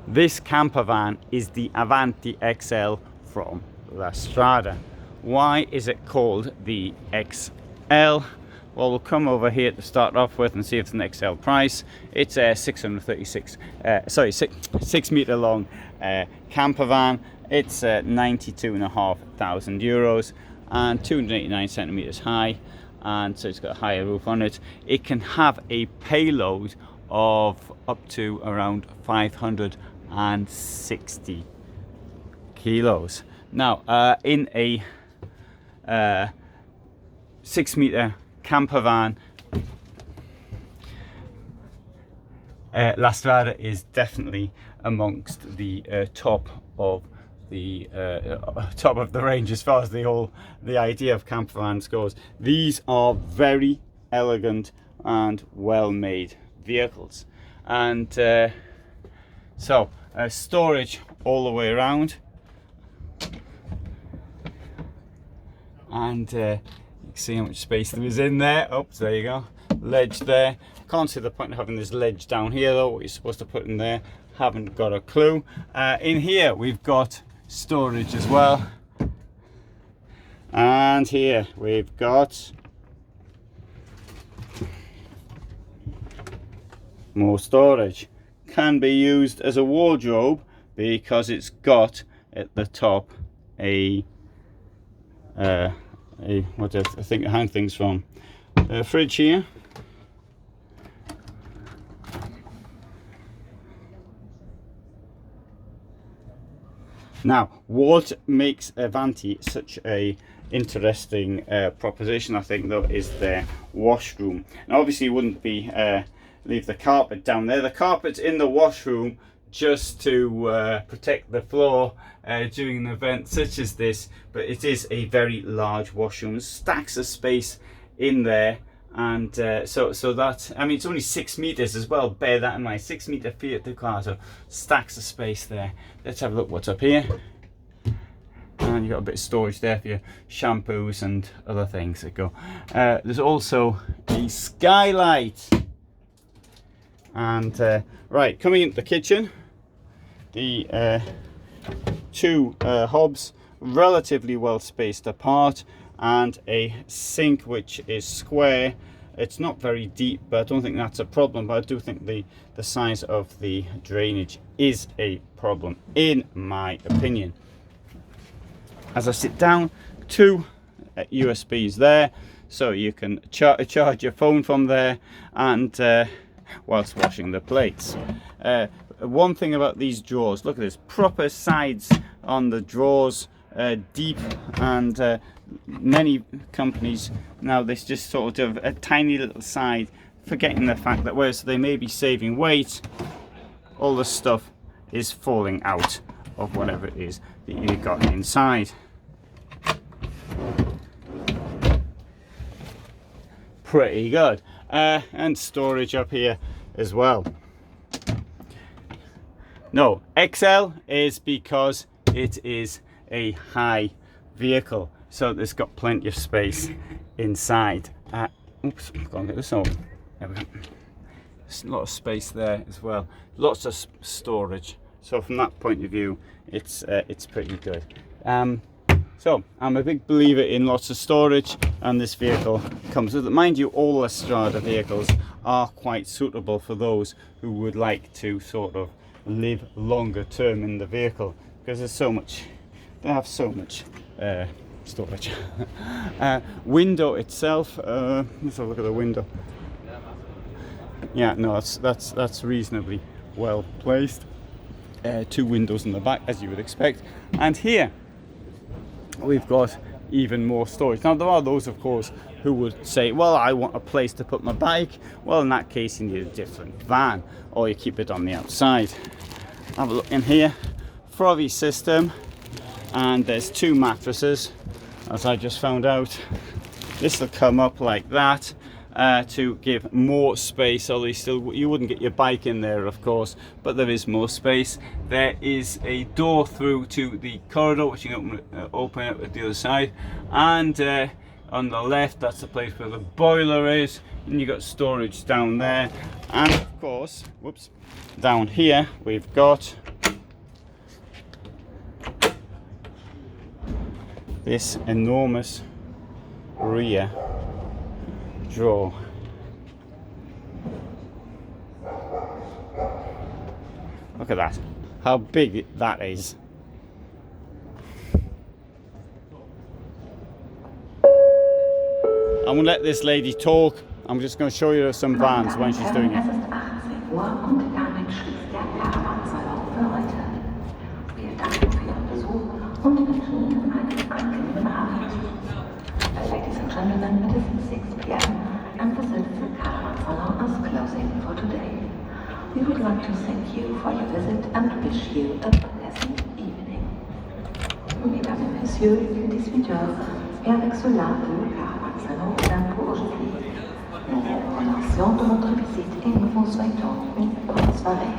This camper van is the Avanti XL from La Strada. Why is it called the XL? Well, we'll come over here to start off with and see if it's an XL price. It's a 6 meter long camper van. It's 92,500 euros and 289 centimeters high, and so it's got a higher roof on it. It can have a payload of up to around 560 kilos. Now, in a 6 meter camper van, La Strada is definitely amongst the top of the range as far as the idea of camper vans goes. These are very elegant and well made vehicles, and so storage all the way around, and you can see how much space there is in there. Oh, there you go, ledge there. Can't see the point of having this ledge down here though. What you're supposed to put in there, haven't got a clue. In here we've got storage as well, and here we've got more storage. Can be used as a wardrobe because it's got at the top a what I think to hang things from. Fridge here. Now, what makes Avanti such a interesting proposition, I think, though, is their washroom. Now, obviously, you wouldn't be leave the carpet down there. The carpet's in the washroom just to protect the floor during an event such as this, but it is a very large washroom. Stacks of space in there, and so that, I mean, it's only 6 meters as well, bear that in mind. 6 meter Fiat Ducato, stacks of space there. Let's have a look what's up here. And you've got a bit of storage there for your shampoos and other things that go. There's also a skylight. And right, coming into the kitchen, the two hobs relatively well spaced apart, and a sink which is square. It's not very deep, but I don't think that's a problem, but I do think the size of the drainage is a problem in my opinion. As I sit down, two USBs there, so you can charge your phone from there, and whilst washing the plates. One thing about these drawers, look at this, proper sides on the drawers, deep, and many companies now, this just sort of a tiny little side, forgetting the fact that whereas they may be saving weight, all the stuff is falling out of whatever it is that you got inside. Pretty good. And storage up here as well. No, XL is because it is a high vehicle, so there's got plenty of space inside. Oops, I've got to get this on. There we go. There's a lot of space there as well. Lots of storage. So from that point of view, it's pretty good. So I'm a big believer in lots of storage, and this vehicle comes with it. Mind you, all the Strada vehicles are quite suitable for those who would like to sort of live longer term in the vehicle, because there's so much, they have so much storage. Window itself, let's have a look at the window. Yeah, no, that's reasonably well placed. Two windows in the back, as you would expect, and here we've got even more storage. Now, there are those, of course, who would say, well, I want a place to put my bike. Well, in that case, you need a different van, or you keep it on the outside. Have a look in here. Frothy system, and there's two mattresses, as I just found out. This will come up like that to give more space, although you wouldn't get your bike in there, of course, but there is more space. There is a door through to the corridor, which you can open up at the other side, and on the left, that's the place where the boiler is, and you've got storage down there. And of course, whoops, down here we've got this enormous rear drawer. Look at that, how big that is. I'm gonna let this lady talk. I'm just going to show you some vans when she's doing it. Ladies and gentlemen, it is 6 p.m. and the Seitz Caravan Salon is closing for today. We would like to thank you for your visit and wish you a pleasant evening. Mesdames et messieurs, les 18h, et avec cela, le Caravan Salon est pour aujourd'hui. Nous vous remercions de votre visite et nous vous souhaitons une bonne soirée.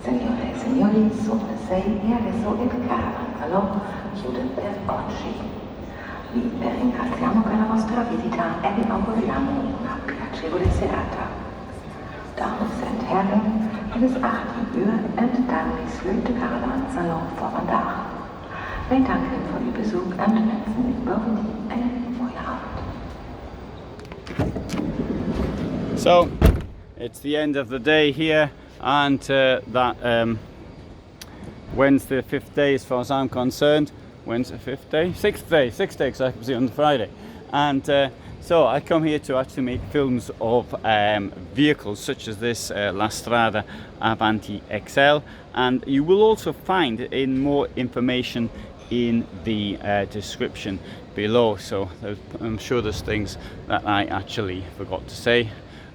Signore e signori, sono le 6 e adesso il Caravan Salon chiude per oggi. Vi ringraziamo per la vostra visita e vi auguriamo una piacevole serata. Damen und Herren, het is 18 uur en daarmee sluit de Caravansalon voor vandaag. Wij danken voor uw bezoek en wensen u bovendien een mooie avond. So, it's the end of the day here, and that Wednesday, the 5th day as far as I'm concerned. Wednesday, 5th day? 6th day, because I was here on Friday. And so I come here to actually make films of vehicles such as this La Strada Avanti XL, and you will also find in more information in the description below. So I'm sure there's things that I actually forgot to say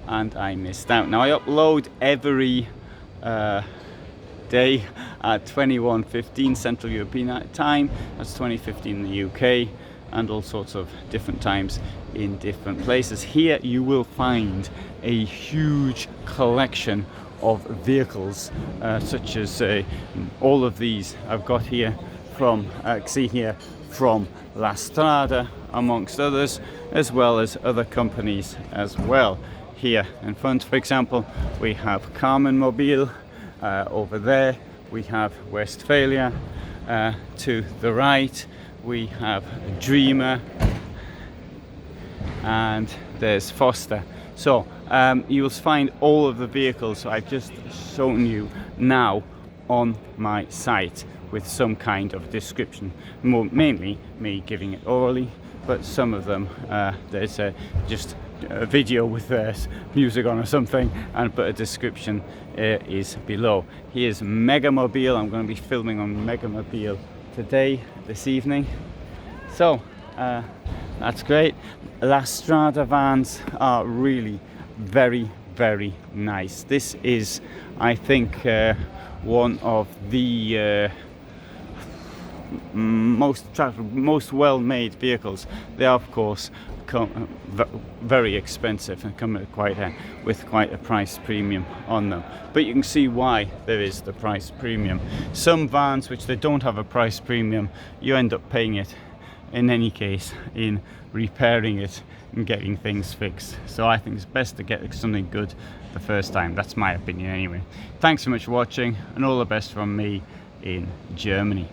and I missed out. Now I upload every day at 21:15 Central European time. That's 20:15 in the UK, and all sorts of different times in different places. Here you will find a huge collection of vehicles, such as all of these I've got here from see here from La Strada, amongst others, as well as other companies as well. Here in front, for example, we have Carmen Mobile. Over there we have Westphalia. To the right we have Dreamer, and there's Foster. So you will find all of the vehicles I've just shown you now on my site with some kind of description. Mainly me giving it orally, but some of them there's just a video with music on or something, but a description is below. Here's Megamobile. I'm going to be filming on Megamobile today, this evening. So that's great. La Strada vans are really very, very nice. This is, I think, one of the most well-made vehicles. They are, of course, very expensive and come with quite a price premium on them, but you can see why there is the price premium. Some vans which they don't have a price premium, you end up paying it in any case in repairing it and getting things fixed. So I think it's best to get something good the first time. That's my opinion anyway. Thanks so much for watching, and all the best from me in Germany.